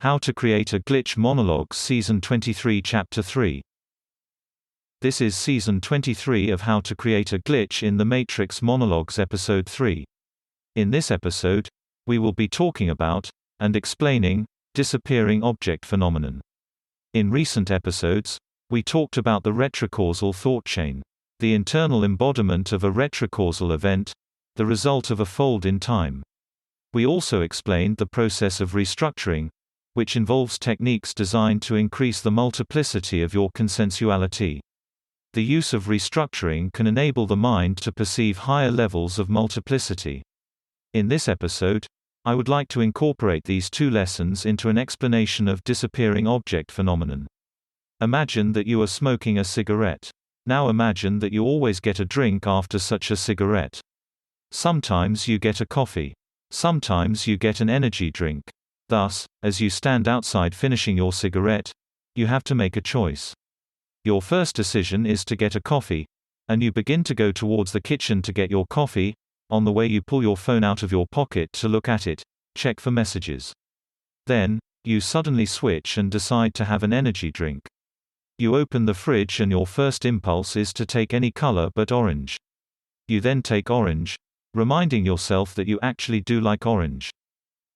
How to Create a Glitch Monologues Season 23 Chapter 3. This is Season 23 of How to Create a Glitch in the Matrix Monologues Episode 3. In this episode, we will be talking about, and explaining, disappearing object phenomenon. In recent episodes, we talked about the retrocausal thought chain, the internal embodiment of a retrocausal event, the result of a fold in time. We also explained the process of restructuring, which involves techniques designed to increase the multiplicity of your consensuality. The use of restructuring can enable the mind to perceive higher levels of multiplicity. In this episode, I would like to incorporate these two lessons into an explanation of disappearing object phenomenon. Imagine that you are smoking a cigarette. Now imagine that you always get a drink after such a cigarette. Sometimes you get a coffee. Sometimes you get an energy drink. Thus, as you stand outside finishing your cigarette, you have to make a choice. Your first decision is to get a coffee, and you begin to go towards the kitchen to get your coffee. On the way, you pull your phone out of your pocket to look at it, check for messages. Then, you suddenly switch and decide to have an energy drink. You open the fridge and your first impulse is to take any color but orange. You then take orange, reminding yourself that you actually do like orange.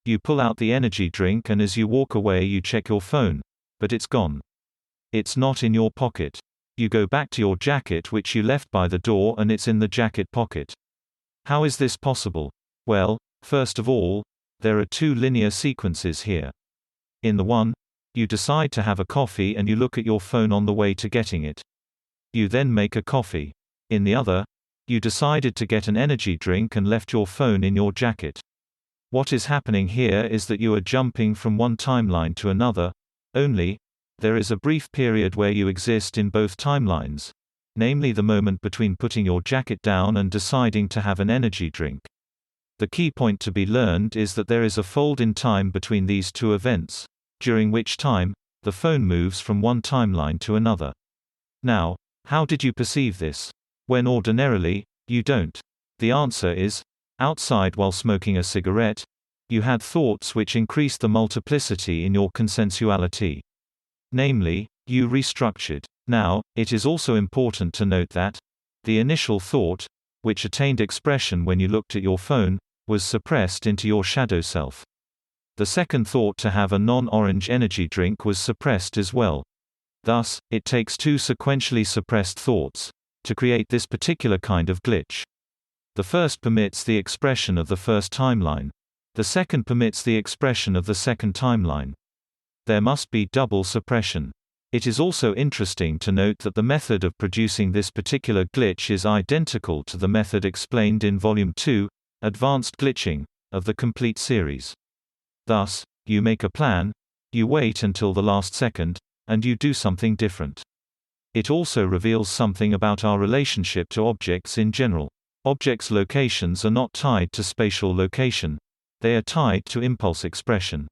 You pull out the energy drink and as you walk away you check your phone, but it's gone. It's not in your pocket. You go back to your jacket which you left by the door and it's in the jacket pocket. How is this possible? Well, first of all, there are two linear sequences here. In the one, you decide to have a coffee and you look at your phone on the way to getting it. You then make a coffee. In the other, you decided to get an energy drink and left your phone in your jacket. What is happening here is that you are jumping from one timeline to another, only, there is a brief period where you exist in both timelines, namely the moment between putting your jacket down and deciding to have an energy drink. The key point to be learned is that there is a fold in time between these two events, during which time, the phone moves from one timeline to another. Now, how did you perceive this? When ordinarily, you don't. The answer is, outside while smoking a cigarette, you had thoughts which increased the multiplicity in your consensuality. Namely, you restructured. Now, it is also important to note that the initial thought, which attained expression when you looked at your phone, was suppressed into your shadow self. The second thought to have a non-orange energy drink was suppressed as well. Thus, it takes two sequentially suppressed thoughts to create this particular kind of glitch. The first permits the expression of the first timeline. The second permits the expression of the second timeline. There must be double suppression. It is also interesting to note that the method of producing this particular glitch is identical to the method explained in Volume 2, Advanced Glitching, of the complete series. Thus, you make a plan, you wait until the last second, and you do something different. It also reveals something about our relationship to objects in general. Objects' locations are not tied to spatial location. They are tied to impulse expression.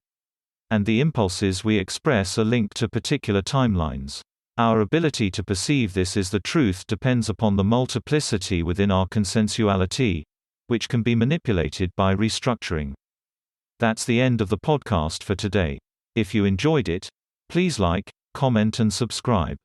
And the impulses we express are linked to particular timelines. Our ability to perceive this as the truth depends upon the multiplicity within our consensuality, which can be manipulated by restructuring. That's the end of the podcast for today. If you enjoyed it, please like, comment and subscribe.